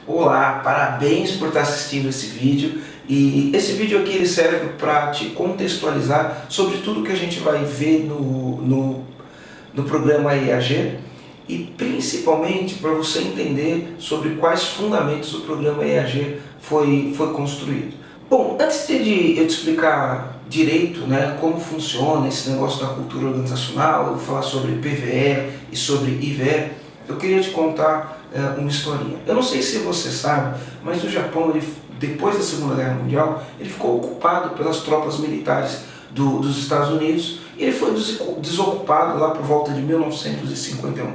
Olá, parabéns por estar assistindo esse vídeo. E esse vídeo aqui ele serve para te contextualizar sobre tudo que a gente vai ver no programa EAG e principalmente para você entender sobre quais fundamentos o programa EAG foi construído. Bom, antes de eu te explicar direito, né, como funciona esse negócio da cultura organizacional, eu vou falar sobre PVE e sobre IVE, eu queria te contar uma historinha. Eu não sei se você sabe, mas o Japão, depois da Segunda Guerra Mundial, ele ficou ocupado pelas tropas militares dos Estados Unidos e ele foi desocupado lá por volta de 1951.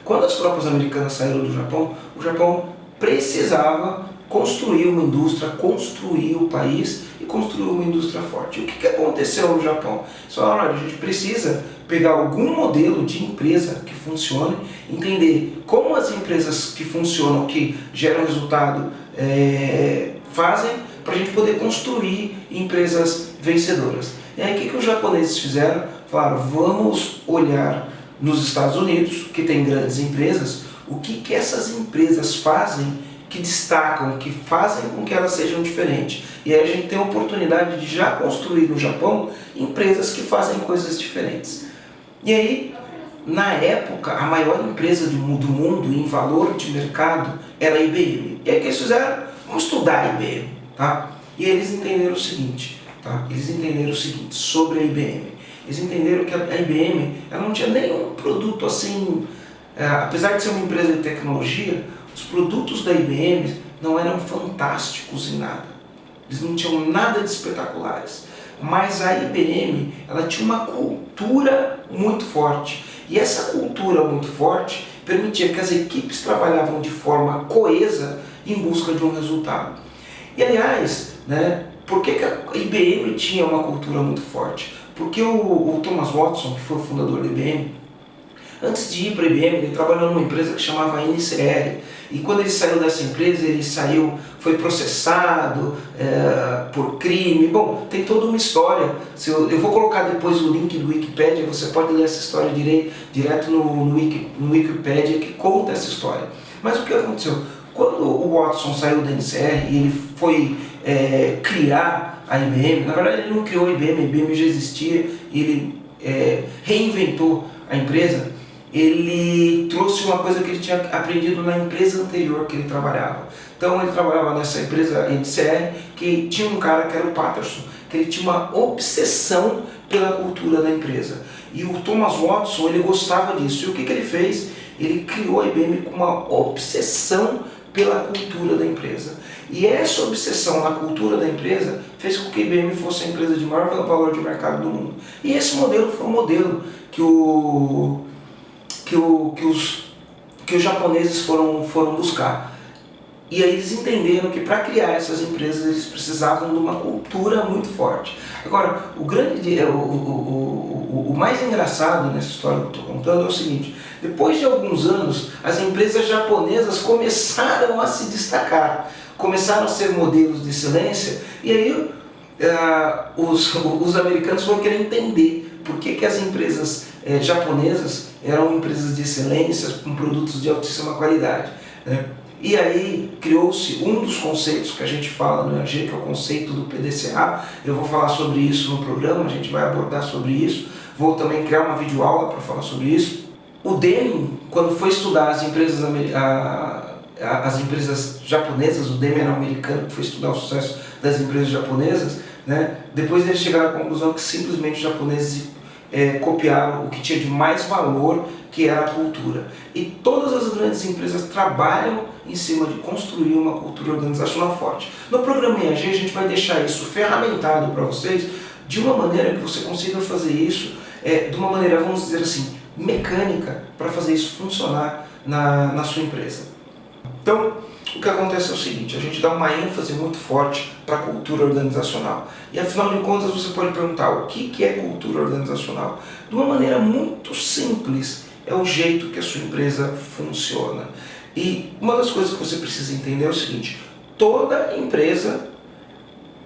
Quando as tropas americanas saíram do Japão, o Japão precisava construir uma indústria, construir o país e construir uma indústria forte. E o que aconteceu no Japão? Só a gente precisa pegar algum modelo de empresa que funcione, entender como as empresas que funcionam, que geram resultado, fazem, para a gente poder construir empresas vencedoras. E aí o que os japoneses fizeram? Falaram, vamos olhar nos Estados Unidos, que tem grandes empresas, o que essas empresas fazem que destacam, que fazem com que elas sejam diferentes. E aí a gente tem a oportunidade de já construir no Japão empresas que fazem coisas diferentes. E aí, na época, a maior empresa do mundo em valor de mercado era a IBM. E aí o que eles fizeram? Vamos estudar a IBM. Tá? E eles entenderam o seguinte, sobre a IBM. Eles entenderam que a IBM ela não tinha nenhum produto assim, apesar de ser uma empresa de tecnologia, os produtos da IBM não eram fantásticos em nada. Eles não tinham nada de espetaculares. Mas a IBM ela tinha uma cultura muito forte. E essa cultura muito forte permitia que as equipes trabalhavam de forma coesa em busca de um resultado. E aliás, né, por que a IBM tinha uma cultura muito forte? Porque o Thomas Watson, que foi o fundador da IBM, antes de ir para a IBM, ele trabalhou numa empresa que chamava NCR. E quando ele saiu dessa empresa, foi processado por crime. Bom, tem toda uma história. Eu vou colocar depois o link do Wikipedia, você pode ler essa história direto no Wikipedia, que conta essa história. Mas o que aconteceu? Quando o Watson saiu da NCR e ele foi criar a IBM, na verdade ele não criou a IBM já existia, e ele reinventou a empresa. Ele trouxe uma coisa que ele tinha aprendido na empresa anterior que ele trabalhava. Então ele trabalhava nessa empresa NCR, que tinha um cara que era o Patterson, que ele tinha uma obsessão pela cultura da empresa. E o Thomas Watson, ele gostava disso. E o que ele fez? Ele criou a IBM com uma obsessão pela cultura da empresa. E essa obsessão na cultura da empresa fez com que a IBM fosse a empresa de maior valor de mercado do mundo. E esse modelo foi um modelo que os japoneses foram buscar. E aí eles entenderam que para criar essas empresas eles precisavam de uma cultura muito forte. Agora, o mais engraçado nessa história que eu estou contando é o seguinte: depois de alguns anos, as empresas japonesas começaram a se destacar, começaram a ser modelos de excelência, e aí os americanos foram querer entender por que as empresas japonesas eram empresas de excelência com produtos de altíssima qualidade, né? E aí criou-se um dos conceitos que a gente fala no EAG, que é o conceito do PDCA. Eu vou falar sobre isso no programa, a gente vai abordar sobre isso. Vou também criar uma videoaula para falar sobre isso. O Deming, quando foi estudar as empresas japonesas, o Deming era um americano que foi estudar o sucesso das empresas japonesas, né? Depois eles chegaram à conclusão que simplesmente os japoneses copiaram o que tinha de mais valor, que era a cultura. E todas as grandes empresas trabalham em cima de construir uma cultura organizacional forte. No programa EAG a gente vai deixar isso ferramentado para vocês de uma maneira que você consiga fazer isso de uma maneira, vamos dizer assim, mecânica, para fazer isso funcionar na sua empresa. Então, o que acontece é o seguinte: a gente dá uma ênfase muito forte para a cultura organizacional. E afinal de contas você pode perguntar, o que é cultura organizacional? De uma maneira muito simples, é o jeito que a sua empresa funciona. E uma das coisas que você precisa entender é o seguinte: toda empresa,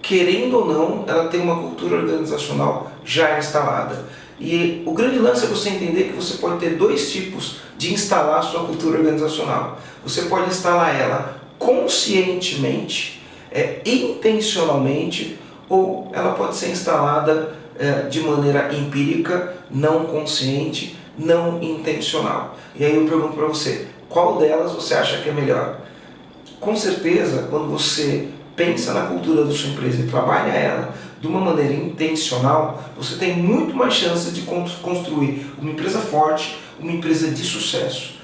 querendo ou não, ela tem uma cultura organizacional já instalada. E o grande lance é você entender que você pode ter dois tipos de instalar a sua cultura organizacional. Você pode instalar ela conscientemente, intencionalmente, ou ela pode ser instalada de maneira empírica, não consciente, não intencional. E aí eu pergunto para você, qual delas você acha que é melhor? Com certeza, quando você pensa na cultura da sua empresa e trabalha ela de uma maneira intencional, você tem muito mais chance de construir uma empresa forte, uma empresa de sucesso.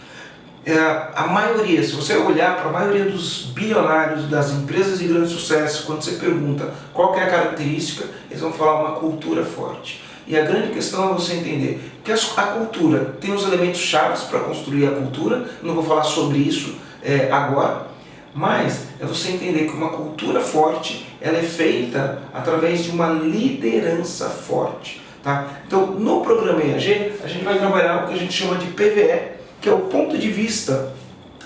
A maioria, se você olhar para a maioria dos bilionários, das empresas de grande sucesso, quando você pergunta qual que é a característica, eles vão falar uma cultura forte. E a grande questão é você entender que a cultura tem os elementos chaves para construir a cultura, não vou falar sobre isso agora, mas é você entender que uma cultura forte ela é feita através de uma liderança forte. Tá? Então, no programa EAG, a gente vai trabalhar o que a gente chama de PVE, que é o ponto de vista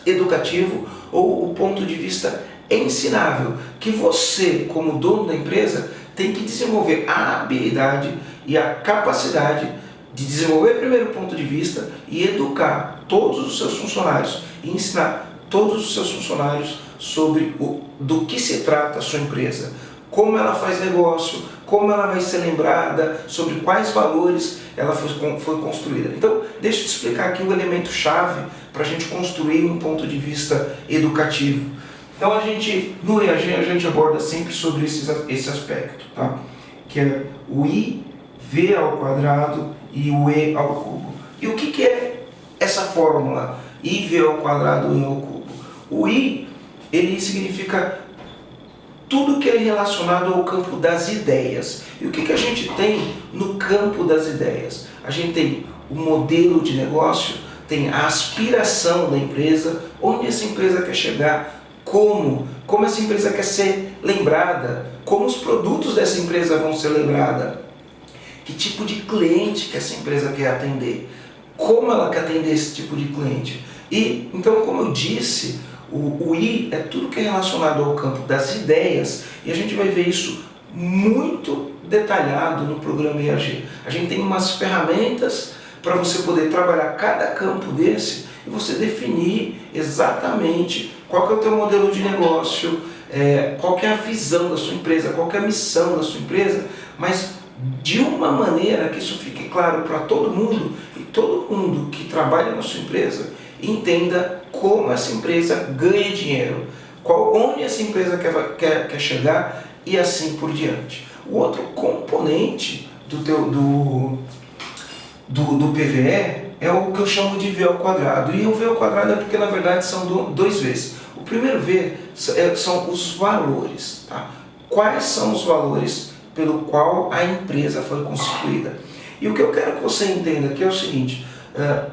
educativo ou o ponto de vista ensinável, que você, como dono da empresa, tem que desenvolver a habilidade e a capacidade de desenvolver primeiro o ponto de vista e educar todos os seus funcionários e ensinar todos os seus funcionários sobre do que se trata a sua empresa, como ela faz negócio, como ela vai ser lembrada, sobre quais valores ela foi construída. Então, deixa eu te explicar aqui o elemento-chave para a gente construir um ponto de vista educativo. Então, no EAG, a gente aborda sempre sobre esse aspecto, tá? Que é o I, V ao quadrado e o E ao cubo. E o que é essa fórmula? I, V ao quadrado e E ao cubo. O I, ele significa tudo que é relacionado ao campo das ideias. E o que a gente tem no campo das ideias? A gente tem o modelo de negócio, tem a aspiração da empresa, onde essa empresa quer chegar, como essa empresa quer ser lembrada, como os produtos dessa empresa vão ser lembrados, que tipo de cliente que essa empresa quer atender, como ela quer atender esse tipo de cliente. E, então, como eu disse, o I é tudo que é relacionado ao campo das ideias, e a gente vai ver isso muito detalhado no programa EAG. A gente tem umas ferramentas para você poder trabalhar cada campo desse e você definir exatamente qual que é o teu modelo de negócio, qual que é a visão da sua empresa, qual que é a missão da sua empresa, mas de uma maneira que isso fique claro para todo mundo, e todo mundo que trabalha na sua empresa entenda como essa empresa ganha dinheiro, onde essa empresa quer chegar e assim por diante. O outro componente do PVE é o que eu chamo de V ao quadrado. E o V ao quadrado é porque na verdade são dois Vs. O primeiro V são os valores. Tá? Quais são os valores pelo qual a empresa foi constituída? E o que eu quero que você entenda aqui é o seguinte: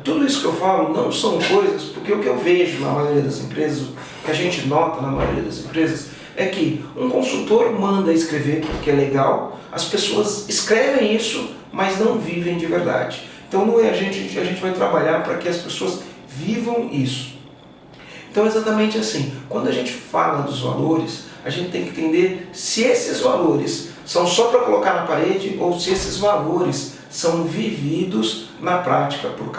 tudo isso que eu falo não são coisas, porque o que eu vejo na maioria das empresas, o que a gente nota na maioria das empresas, é que um consultor manda escrever porque é legal, as pessoas escrevem isso, mas não vivem de verdade. Então a gente vai trabalhar para que as pessoas vivam isso. Então é exatamente assim, quando a gente fala dos valores, a gente tem que entender se esses valores são só para colocar na parede ou se esses valores são vividos na prática por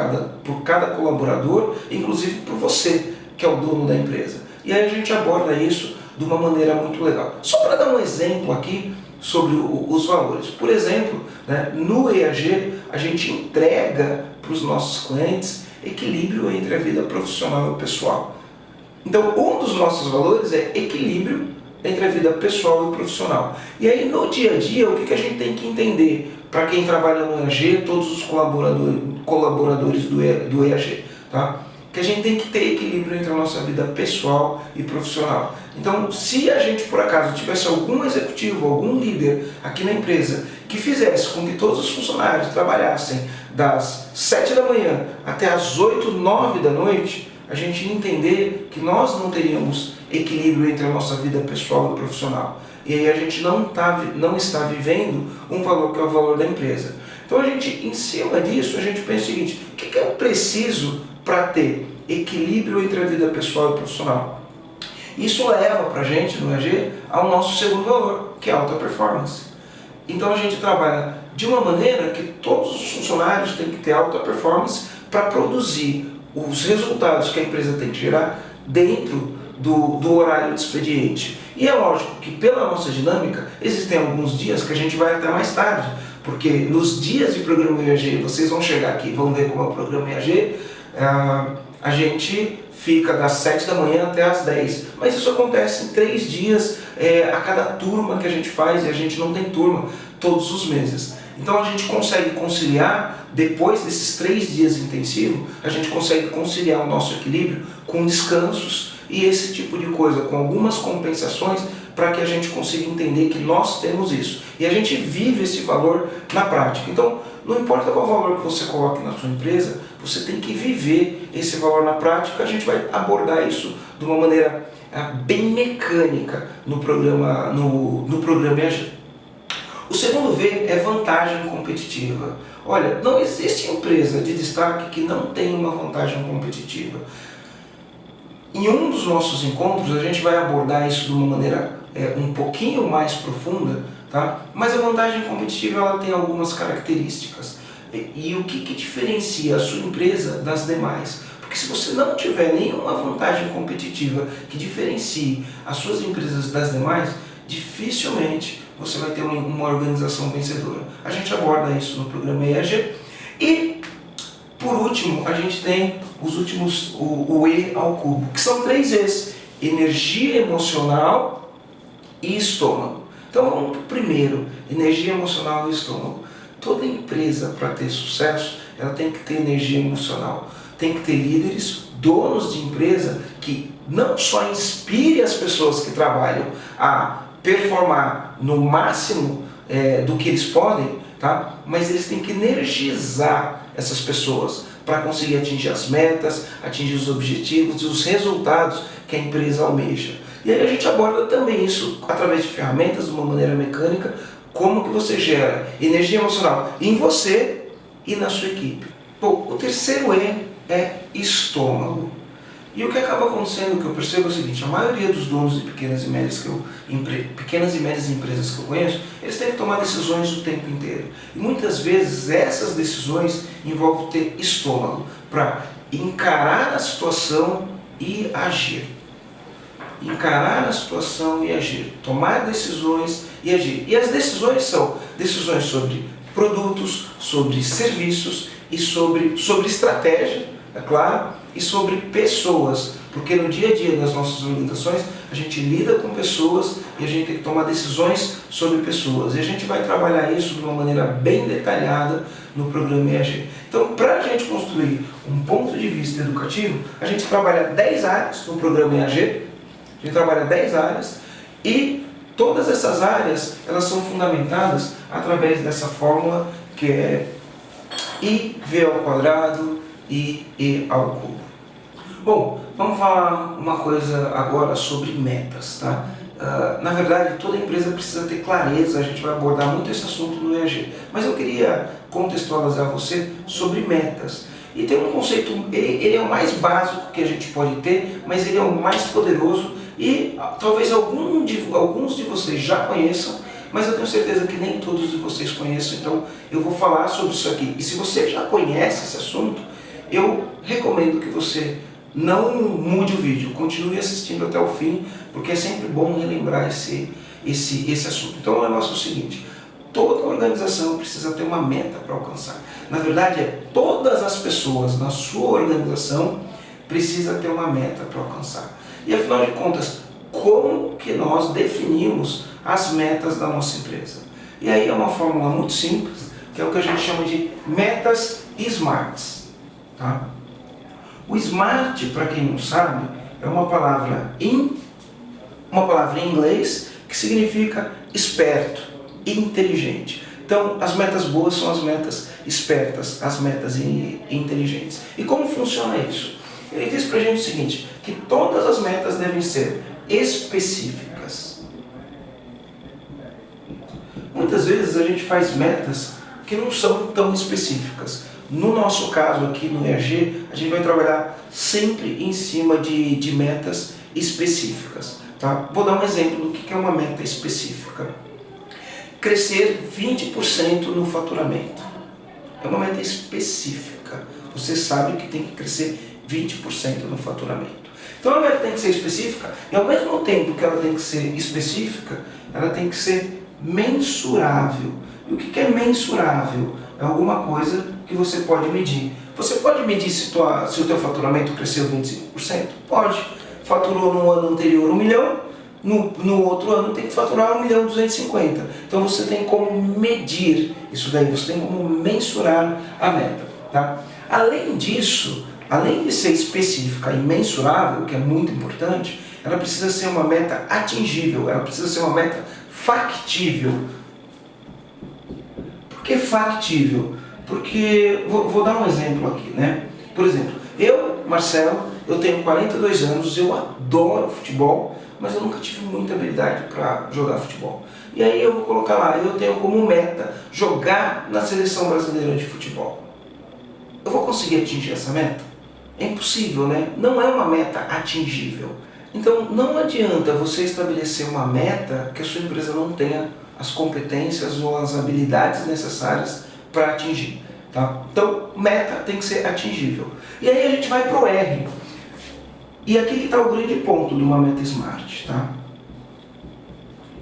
cada colaborador, inclusive por você, que é o dono da empresa. E aí a gente aborda isso de uma maneira muito legal. Só para dar um exemplo aqui sobre os valores. Por exemplo, né, no EAG, a gente entrega para os nossos clientes equilíbrio entre a vida profissional e pessoal. Então, um dos nossos valores é equilíbrio entre a vida pessoal e profissional. E aí, no dia a dia, o que a gente tem que entender para quem trabalha no EAG, todos os colaboradores do EAG, tá? Que a gente tem que ter equilíbrio entre a nossa vida pessoal e profissional. Então, se a gente, por acaso, tivesse algum executivo, algum líder aqui na empresa que fizesse com que todos os funcionários trabalhassem das 7 da manhã até as 8, 9 da noite, a gente ia entender que nós não teríamos equilíbrio entre a nossa vida pessoal e profissional. E aí a gente não está vivendo um valor que é o valor da empresa. Então, em cima disso, a gente pensa o seguinte: o que eu preciso para ter equilíbrio entre a vida pessoal e profissional? Isso leva para a gente, no EAG, ao nosso segundo valor, que é a alta performance. Então a gente trabalha de uma maneira que todos os funcionários têm que ter alta performance para produzir os resultados que a empresa tem que gerar dentro do horário de expediente. E é lógico que pela nossa dinâmica, existem alguns dias que a gente vai até mais tarde, porque nos dias de programa IAG, vocês vão chegar aqui e vão ver como é o programa IAG, a gente fica das 7 da manhã até as 10, mas isso acontece em 3 dias a cada turma que a gente faz, e a gente não tem turma todos os meses. Então a gente consegue conciliar, depois desses 3 dias intensivos, a gente consegue conciliar o nosso equilíbrio com descansos e esse tipo de coisa, com algumas compensações, para que a gente consiga entender que nós temos isso. E a gente vive esse valor na prática. Então, não importa qual valor que você coloque na sua empresa, você tem que viver esse valor na prática. A gente vai abordar isso de uma maneira bem mecânica no programa IAG. O segundo V é vantagem competitiva. Olha, não existe empresa de destaque que não tenha uma vantagem competitiva. Em um dos nossos encontros a gente vai abordar isso de uma maneira um pouquinho mais profunda, tá? Mas a vantagem competitiva ela tem algumas características. E o que diferencia a sua empresa das demais? Porque se você não tiver nenhuma vantagem competitiva que diferencie as suas empresas das demais, dificilmente você vai ter uma organização vencedora. A gente aborda isso no programa IAG. E, por último, a gente tem o E ao cubo, que são 3 E's: energia emocional e estômago. Então vamos para o primeiro, energia emocional e estômago. Toda empresa, para ter sucesso, ela tem que ter energia emocional. Tem que ter líderes, donos de empresa, que não só inspire as pessoas que trabalham a performar no máximo do que eles podem, tá? Mas eles têm que energizar essas pessoas para conseguir atingir as metas, atingir os objetivos e os resultados que a empresa almeja. E aí a gente aborda também isso através de ferramentas, de uma maneira mecânica, como que você gera energia emocional em você e na sua equipe. Bom, o terceiro E é estômago. E o que acaba acontecendo, que eu percebo é o seguinte: a maioria dos donos de pequenas e médias empresas que eu conheço, eles têm que tomar decisões o tempo inteiro. E muitas vezes essas decisões envolvem ter estômago para encarar a situação e agir. Encarar a situação e agir. Tomar decisões e agir. E as decisões são decisões sobre produtos, sobre serviços e sobre estratégia, é claro, e sobre pessoas, porque no dia a dia das nossas organizações a gente lida com pessoas e a gente tem que tomar decisões sobre pessoas. E a gente vai trabalhar isso de uma maneira bem detalhada no programa IAG. Então, para a gente construir um ponto de vista educativo, a gente trabalha 10 áreas no programa IAG, a gente trabalha 10 áreas e todas essas áreas elas são fundamentadas através dessa fórmula que é IV ao quadrado e E ao cubo. Bom, vamos falar uma coisa agora sobre metas, tá? Na verdade, toda empresa precisa ter clareza, a gente vai abordar muito esse assunto no IAG, mas eu queria contextualizar você sobre metas. E tem um conceito, ele é o mais básico que a gente pode ter, mas ele é o mais poderoso e talvez alguns de vocês já conheçam, mas eu tenho certeza que nem todos de vocês conheçam, então eu vou falar sobre isso aqui. E se você já conhece esse assunto, eu recomendo que você não mude o vídeo, continue assistindo até o fim, porque é sempre bom relembrar esse assunto. Então o negócio é o seguinte: toda organização precisa ter uma meta para alcançar. Na verdade, todas as pessoas na sua organização precisam ter uma meta para alcançar. E afinal de contas, como que nós definimos as metas da nossa empresa? E aí é uma fórmula muito simples, que é o que a gente chama de metas SMARTs. Tá? O SMART, para quem não sabe, é uma palavra em inglês que significa esperto, inteligente. Então, as metas boas são as metas espertas, as metas inteligentes. E como funciona isso? Ele diz para a gente o seguinte, que todas as metas devem ser específicas. Muitas vezes a gente faz metas que não são tão específicas. No nosso caso aqui no IAG, a gente vai trabalhar sempre em cima de metas específicas. Tá? Vou dar um exemplo do que é uma meta específica. crescer 20% no faturamento. É uma meta específica. Você sabe que tem que crescer 20% no faturamento. Então a meta tem que ser específica e ao mesmo tempo que ela tem que ser específica, ela tem que ser mensurável. E o que é mensurável? É alguma coisa que você pode medir. Você pode medir se o teu faturamento cresceu 25%? Pode. Faturou no ano anterior 1 milhão, no outro ano tem que faturar 1.250.000. Então você tem como medir isso daí, você tem como mensurar a meta. Tá? Além disso, além de ser específica e mensurável, que é muito importante, ela precisa ser uma meta atingível, ela precisa ser uma meta factível. Por que factível? Porque, vou dar um exemplo aqui, né? Por exemplo, eu, Marcelo, eu tenho 42 anos, eu adoro futebol, mas eu nunca tive muita habilidade para jogar futebol. E aí eu vou colocar lá, eu tenho como meta jogar na seleção brasileira de futebol. Eu vou conseguir atingir essa meta? É impossível, né? Não é uma meta atingível. Então não adianta você estabelecer uma meta que a sua empresa não tenha as competências ou as habilidades necessárias para atingir. Tá? Então meta tem que ser atingível. E aí a gente vai para o R. E aqui que está o grande ponto de uma meta SMART. Tá?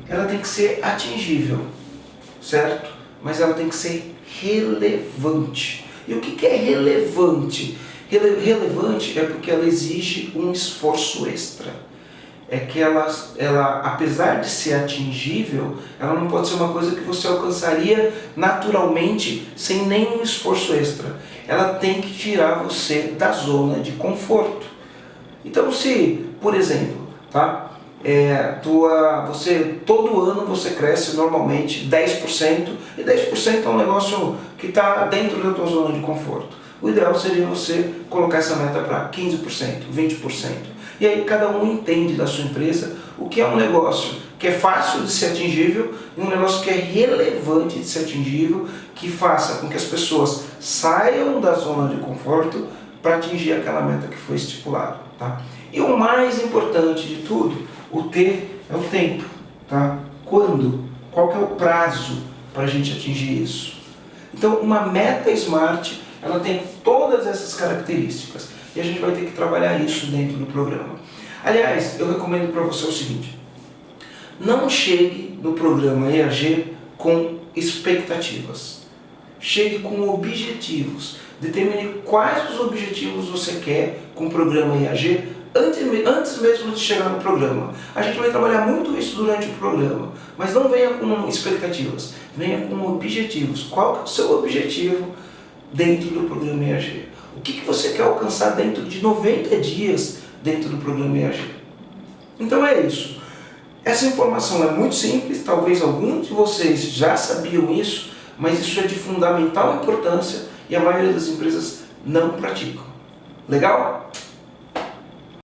Ela tem que ser atingível, certo? Mas ela tem que ser relevante. E o que é relevante? Relevante é porque ela exige um esforço extra. É que ela, apesar de ser atingível, ela não pode ser uma coisa que você alcançaria naturalmente sem nenhum esforço extra. Ela tem que tirar você da zona de conforto. Então se, por exemplo, tá? Todo ano você cresce normalmente 10%, e 10% é um negócio que está dentro da tua zona de conforto. O ideal seria você colocar essa meta para 15%, 20%. E aí cada um entende da sua empresa o que é um negócio que é fácil de ser atingível e um negócio que é relevante de ser atingível, que faça com que as pessoas saiam da zona de conforto para atingir aquela meta que foi estipulada. Tá? E o mais importante de tudo, o T é o tempo. Tá? Quando? Qual que é o prazo para a gente atingir isso? Então uma meta SMART, ela tem todas essas características e a gente vai ter que trabalhar isso dentro do programa. Aliás, eu recomendo para você o seguinte: não chegue no programa EAG com expectativas. Chegue com objetivos. Determine quais os objetivos você quer com o programa EAG antes mesmo de chegar no programa. A gente vai trabalhar muito isso durante o programa, mas não venha com expectativas, venha com objetivos. Qual é o seu objetivo dentro do programa EAG? O que você quer alcançar dentro de 90 dias dentro do programa EAG? Então é isso. Essa informação é muito simples, talvez alguns de vocês já sabiam isso, mas isso é de fundamental importância e a maioria das empresas não praticam. Legal?